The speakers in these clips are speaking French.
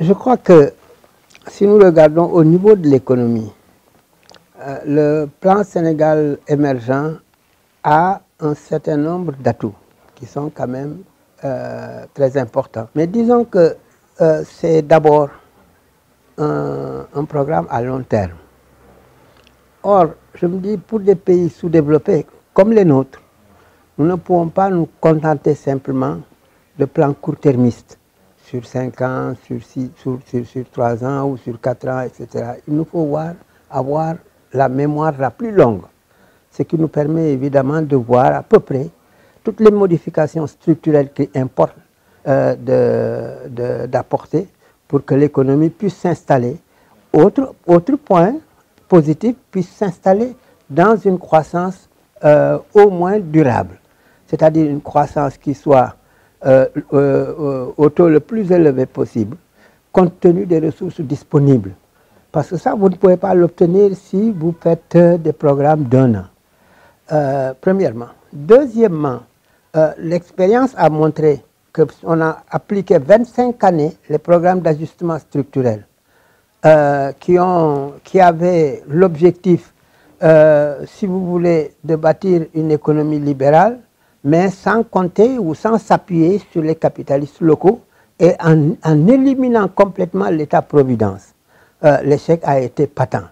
je crois que si nous regardons au niveau de l'économie, le plan Sénégal émergent a un certain nombre d'atouts qui sont quand même très importants. Mais disons que c'est d'abord un programme à long terme. Or, je me dis, pour des pays sous-développés comme les nôtres, nous ne pouvons pas nous contenter simplement de plans court-termistes sur 5 ans, sur 3 ans ou sur 4 ans, etc. Il nous faut avoir la mémoire la plus longue, ce qui nous permet évidemment de voir à peu près toutes les modifications structurelles qu'il importe d'apporter pour que l'économie puisse s'installer. Autre point positif, puisse s'installer dans une croissance au moins durable, c'est-à-dire une croissance qui soit au taux le plus élevé possible, compte tenu des ressources disponibles. Parce que ça, vous ne pouvez pas l'obtenir si vous faites des programmes d'un an. Premièrement. Deuxièmement, l'expérience a montré qu'on a appliqué 25 années les programmes d'ajustement structurel qui avaient l'objectif, si vous voulez, de bâtir une économie libérale, mais sans compter ou sans s'appuyer sur les capitalistes locaux et en éliminant complètement l'État-providence. L'échec a été patent.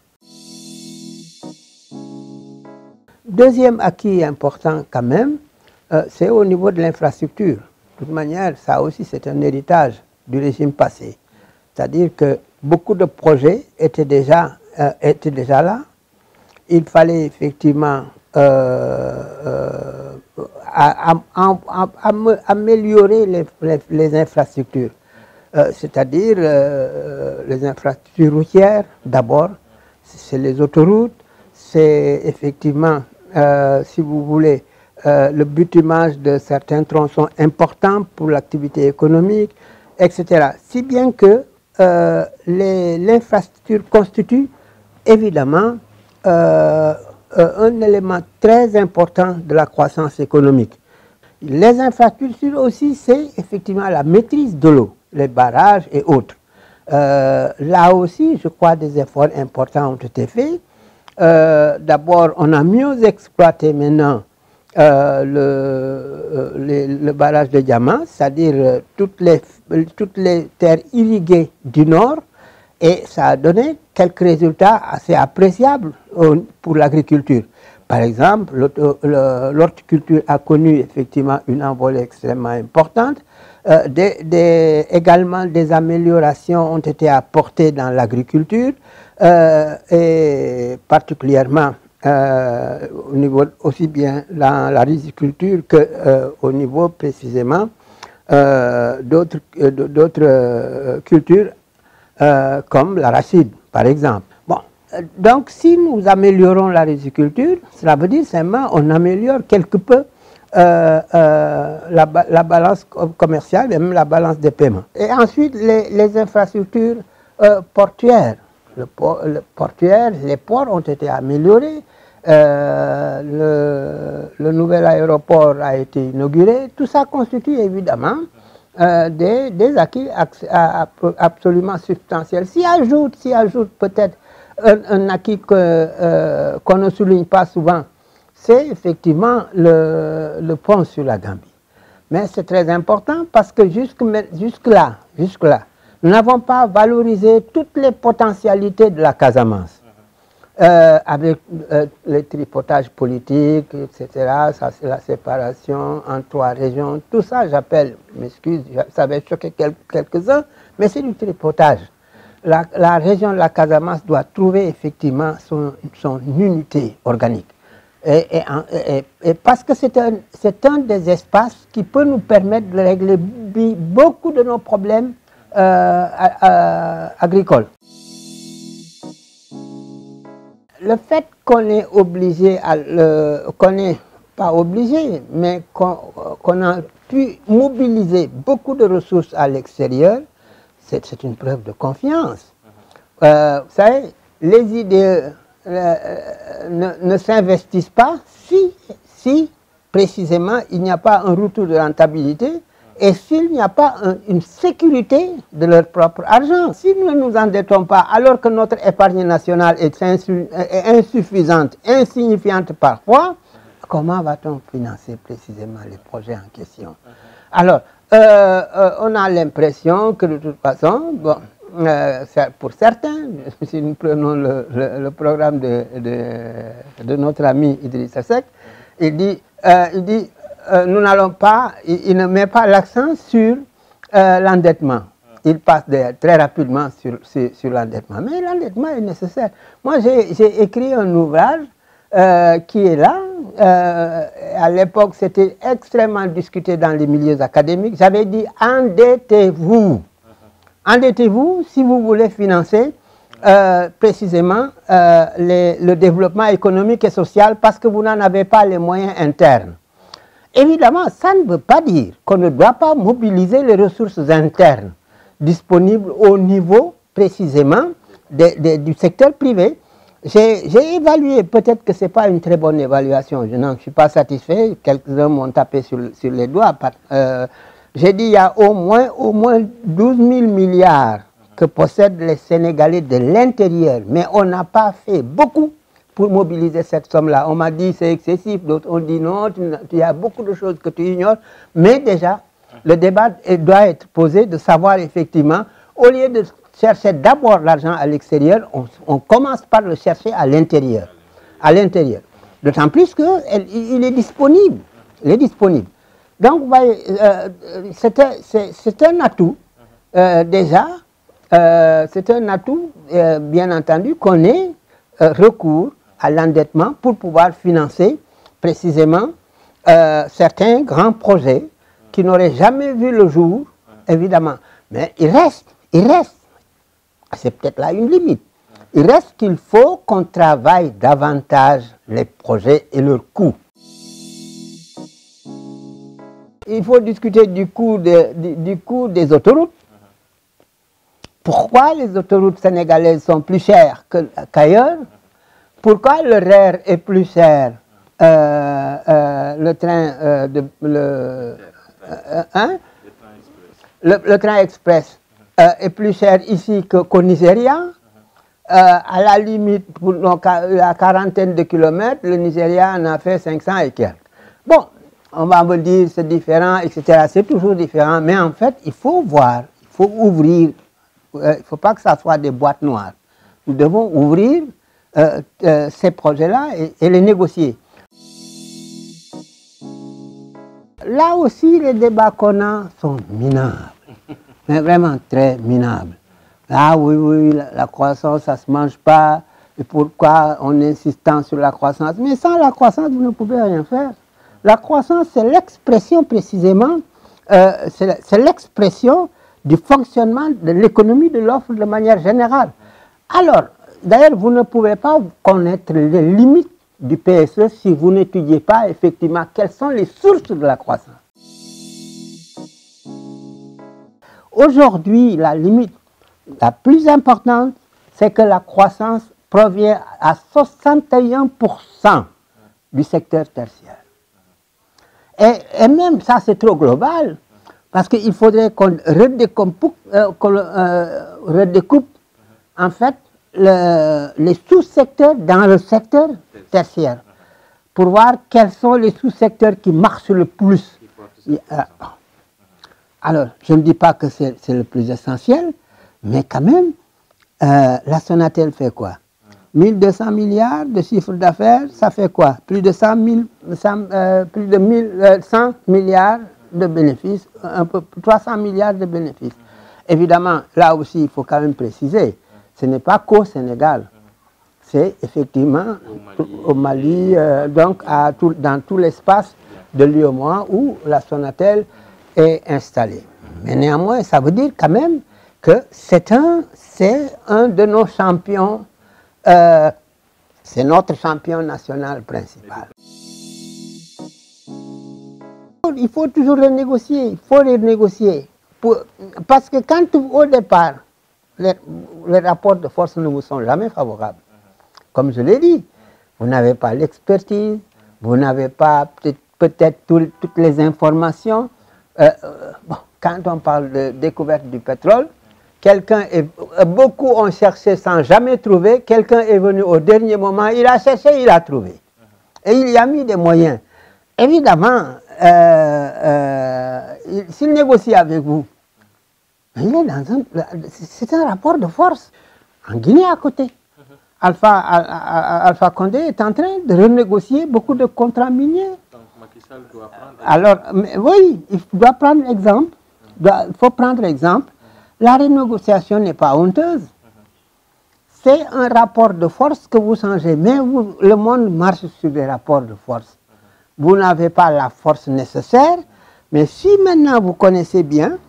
Deuxième acquis important quand même, c'est au niveau de l'infrastructure. De toute manière, ça aussi c'est un héritage du régime passé. C'est-à-dire que beaucoup de projets étaient déjà là. Il fallait effectivement améliorer les infrastructures, c'est-à-dire les infrastructures routières d'abord, c'est les autoroutes, c'est effectivement, si vous voulez, le bitumage de certains tronçons importants pour l'activité économique, etc. Si bien que l'infrastructure constitue évidemment un élément très important de la croissance économique. Les infrastructures aussi, c'est effectivement la maîtrise de l'eau, les barrages et autres. Là aussi, je crois, des efforts importants ont été faits. D'abord, on a mieux exploité maintenant le barrage de Diamant, c'est-à-dire toutes les terres irriguées du nord, et ça a donné quelques résultats assez appréciables pour l'agriculture. Par exemple, l'horticulture a connu effectivement une envolée extrêmement importante. Également, des améliorations ont été apportées dans l'agriculture, et particulièrement au niveau aussi bien dans la riziculture qu'au niveau précisément d'autres cultures comme l'arachide, par exemple. Bon, donc si nous améliorons la riziculture, cela veut dire simplement qu'on améliore quelque peu la balance commerciale et même la balance des paiements. Et ensuite, les infrastructures portuaires. Les ports ont été améliorés, le nouvel aéroport a été inauguré. Tout ça constitue évidemment des acquis absolument substantiels. S'y ajoute peut-être un acquis qu'on ne souligne pas souvent, c'est effectivement le pont sur la Gambie. Mais c'est très important parce que jusque-là, nous n'avons pas valorisé toutes les potentialités de la Casamance. Avec les tripotages politiques, etc., ça c'est la séparation en 3 régions, tout ça, m'excuse, ça va choquer quelques-uns, mais c'est du tripotage. La région de la Casamance doit trouver effectivement son unité organique. Et parce que c'est un des espaces qui peut nous permettre de régler beaucoup de nos problèmes agricoles. Le fait qu'on est obligé, qu'on n'est pas obligé, mais qu'on a pu mobiliser beaucoup de ressources à l'extérieur, c'est une preuve de confiance. Vous savez, les idées ne s'investissent pas si précisément il n'y a pas un retour de rentabilité et s'il n'y a pas une sécurité de leur propre argent. Si nous ne nous endettons pas, alors que notre épargne nationale est insuffisante, insignifiante parfois, comment va-t-on financer précisément les projets en question? Alors, on a l'impression que de toute façon, bon, pour certains, si nous prenons le programme de notre ami Idrissa Seck, il dit nous n'allons pas, il ne met pas l'accent sur l'endettement. Il passe très rapidement sur l'endettement. Mais l'endettement est nécessaire. Moi, j'ai écrit un ouvrage qui est là. À l'époque, c'était extrêmement discuté dans les milieux académiques. J'avais dit, endettez-vous. Endettez-vous si vous voulez financer précisément le développement économique et social parce que vous n'en avez pas les moyens internes. Évidemment, ça ne veut pas dire qu'on ne doit pas mobiliser les ressources internes disponibles au niveau précisément du secteur privé. J'ai évalué, peut-être que ce n'est pas une très bonne évaluation, je n'en suis pas satisfait, quelques-uns m'ont tapé sur les doigts. J'ai dit qu'il y a au moins 12 000 milliards que possèdent les Sénégalais de l'intérieur, mais on n'a pas fait beaucoup pour mobiliser cette somme-là. On m'a dit c'est excessif, d'autres ont dit non, il y a beaucoup de choses que tu ignores, mais déjà, le débat doit être posé de savoir effectivement, au lieu de chercher d'abord l'argent à l'extérieur, on commence par le chercher à l'intérieur. À l'intérieur. D'autant plus qu'il est disponible. Il est disponible. Donc, vous voyez, c'est un atout, déjà, c'est un atout, bien entendu, qu'on ait recours à l'endettement pour pouvoir financer précisément certains grands projets qui n'auraient jamais vu le jour, évidemment. Mais il reste, c'est peut-être là une limite, il reste qu'il faut qu'on travaille davantage les projets et leurs coûts. Il faut discuter du coût des autoroutes. Pourquoi les autoroutes sénégalaises sont plus chères qu'ailleurs? Pourquoi le RER est plus cher? Le train express est plus cher ici qu'au Nigeria. À la limite, pour la quarantaine de kilomètres, le Nigeria en a fait 500 et quelques. Bon, on va me dire c'est différent, etc. C'est toujours différent, mais en fait, il faut voir, il faut ouvrir. Il ne faut pas que ça soit des boîtes noires. Nous devons ouvrir ces projets-là et les négocier. Là aussi, les débats qu'on a sont minables, mais vraiment très minables. Ah oui, la croissance, ça ne se mange pas. Et pourquoi on insiste sur la croissance? Mais sans la croissance, vous ne pouvez rien faire. La croissance, c'est l'expression précisément, c'est l'expression du fonctionnement de l'économie de l'offre de manière générale. Alors, d'ailleurs, vous ne pouvez pas connaître les limites du PSE si vous n'étudiez pas effectivement quelles sont les sources de la croissance. Aujourd'hui, la limite la plus importante, c'est que la croissance provient à 61% du secteur tertiaire. Et même ça, c'est trop global, parce qu'il faudrait qu'on redécoupe en fait les sous-secteurs dans le secteur tertiaire, pour voir quels sont les sous-secteurs qui marchent le plus. Alors, je ne dis pas que c'est le plus essentiel, mais quand même, la Sonatel fait quoi? 1200 milliards de chiffre d'affaires, ça fait quoi? Plus de 100 milliards de bénéfices, un peu 300 milliards de bénéfices. Évidemment, là aussi, il faut quand même préciser, ce n'est pas qu'au Sénégal, c'est effectivement au Mali, donc dans tout l'espace de l'UEMOA où la Sonatel est installée. Mais néanmoins, ça veut dire quand même que c'est un de nos champions, c'est notre champion national principal. Il faut toujours renégocier, il faut renégocier. Parce que quand au départ, les rapports de force ne vous sont jamais favorables, comme je l'ai dit, vous n'avez pas l'expertise, vous n'avez pas peut-être toutes les informations, Bon, quand on parle de découverte du pétrole, beaucoup ont cherché sans jamais trouver, quelqu'un est venu au dernier moment, il a cherché, il a trouvé. Et il y a mis des moyens. Évidemment, s'il négocie avec vous, c'est un rapport de force. En Guinée à côté, Alpha Condé est en train de renégocier beaucoup de contrats miniers. Donc Macky Sall doit prendre exemple. Alors, oui, il doit prendre exemple. Il faut prendre exemple. La renégociation n'est pas honteuse. C'est un rapport de force que vous changez. Mais le monde marche sur des rapports de force. Vous n'avez pas la force nécessaire. Mais si maintenant vous connaissez bien,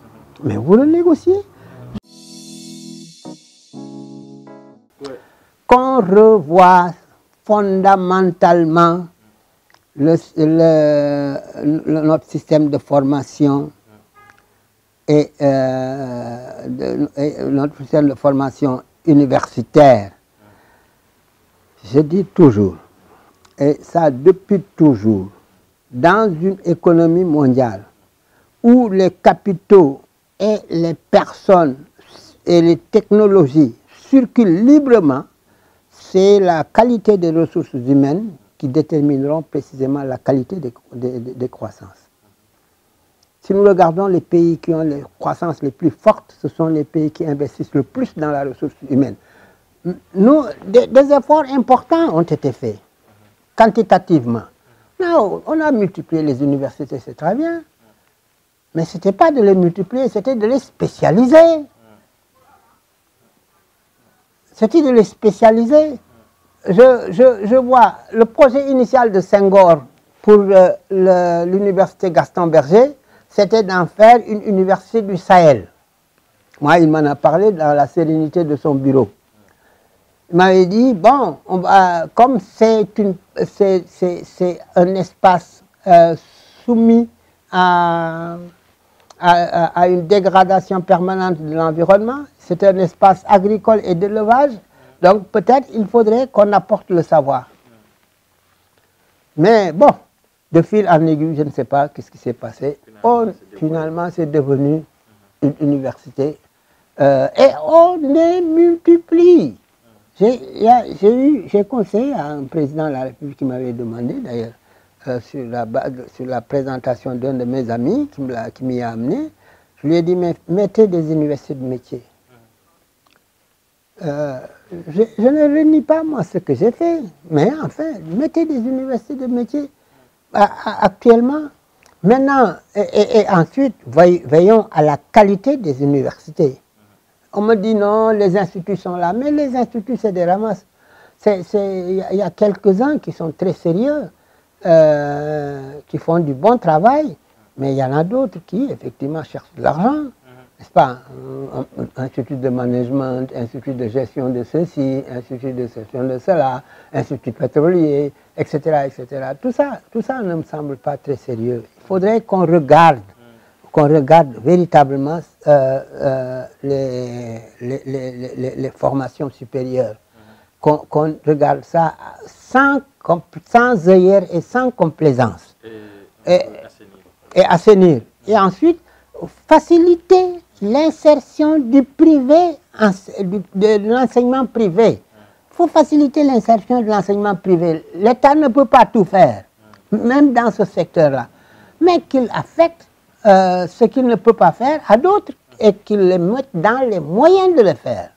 mais vous le négociez. Qu'on revoie fondamentalement notre système de formation et notre système de formation universitaire. Je dis toujours, et ça depuis toujours, dans une économie mondiale où les capitaux et les personnes et les technologies circulent librement, c'est la qualité des ressources humaines qui détermineront précisément la qualité des croissances. Si nous regardons les pays qui ont les croissances les plus fortes, ce sont les pays qui investissent le plus dans la ressource humaine. Des efforts importants ont été faits, quantitativement. Là, on a multiplié les universités, c'est très bien. Mais ce n'était pas de les multiplier, c'était de les spécialiser. C'était de les spécialiser. Je vois le projet initial de Senghor pour l'université Gaston Berger, c'était d'en faire une université du Sahel. Moi, il m'en a parlé dans la sérénité de son bureau. Il m'avait dit, bon, comme c'est un espace soumis à une dégradation permanente de l'environnement, c'est un espace agricole et d'élevage, donc peut-être il faudrait qu'on apporte le savoir. Mais bon, de fil en aiguille, je ne sais pas qu'est-ce qui s'est passé. Finalement, c'est devenu une université et on les multiplie. J'ai conseillé à un président de la République qui m'avait demandé, d'ailleurs, sur la présentation d'un de mes amis qui m'y a amené, je lui ai dit, mais mettez des universités de métier. Je ne renie pas, moi, ce que j'ai fait, mais enfin, mettez des universités de métier actuellement. Maintenant, et ensuite, veillons à la qualité des universités. On me dit non, les instituts sont là, mais les instituts, c'est des ramasses. Il y a quelques-uns qui sont très sérieux, qui font du bon travail, mais il y en a d'autres qui, effectivement, cherchent de l'argent. N'est-ce pas? Institut de management, institut de gestion de ceci, institut de gestion de cela, institut pétrolier, etc., etc. Tout ça ne me semble pas très sérieux. Il faudrait qu'on regarde véritablement les formations supérieures, qu'on regarde ça sans œillère et sans complaisance. Et assainir. Et ensuite, faciliter l'insertion du privé, de l'enseignement privé. Il faut faciliter l'insertion de l'enseignement privé. L'État ne peut pas tout faire, même dans ce secteur-là. Mais qu'il affecte ce qu'il ne peut pas faire à d'autres et qu'il les mette dans les moyens de le faire.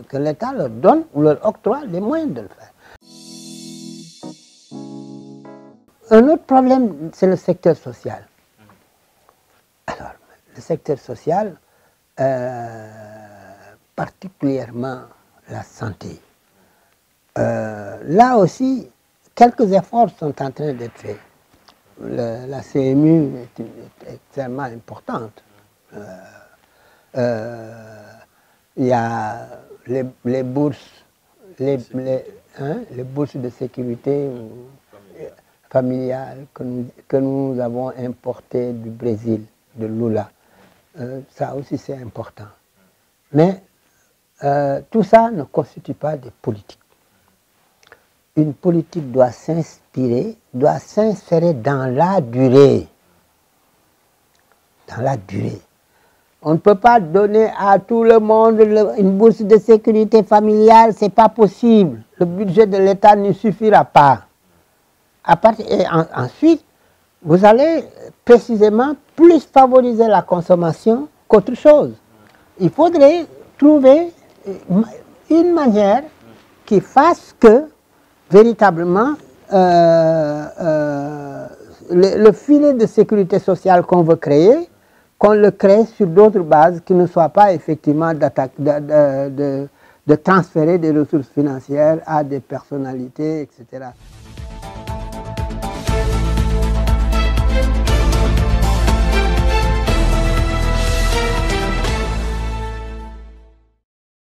Que l'État leur donne ou leur octroie les moyens de le faire. Un autre problème, c'est le secteur social. Alors, le secteur social, particulièrement la santé. Là aussi, quelques efforts sont en train d'être faits. La CMU est extrêmement importante. Il y a les bourses, les bourses de sécurité familiale que nous avons importées du Brésil, de Lula. Ça aussi c'est important. Mais tout ça ne constitue pas des politiques. Une politique doit s'inspirer, doit s'insérer dans la durée. dans la durée. On ne peut pas donner à tout le monde une bourse de sécurité familiale, ce n'est pas possible. Le budget de l'État ne suffira pas. Et ensuite, vous allez précisément plus favoriser la consommation qu'autre chose. Il faudrait trouver une manière qui fasse que, véritablement, le filet de sécurité sociale qu'on veut créer, qu'on le crée sur d'autres bases qui ne soient pas effectivement de transférer des ressources financières à des personnalités, etc.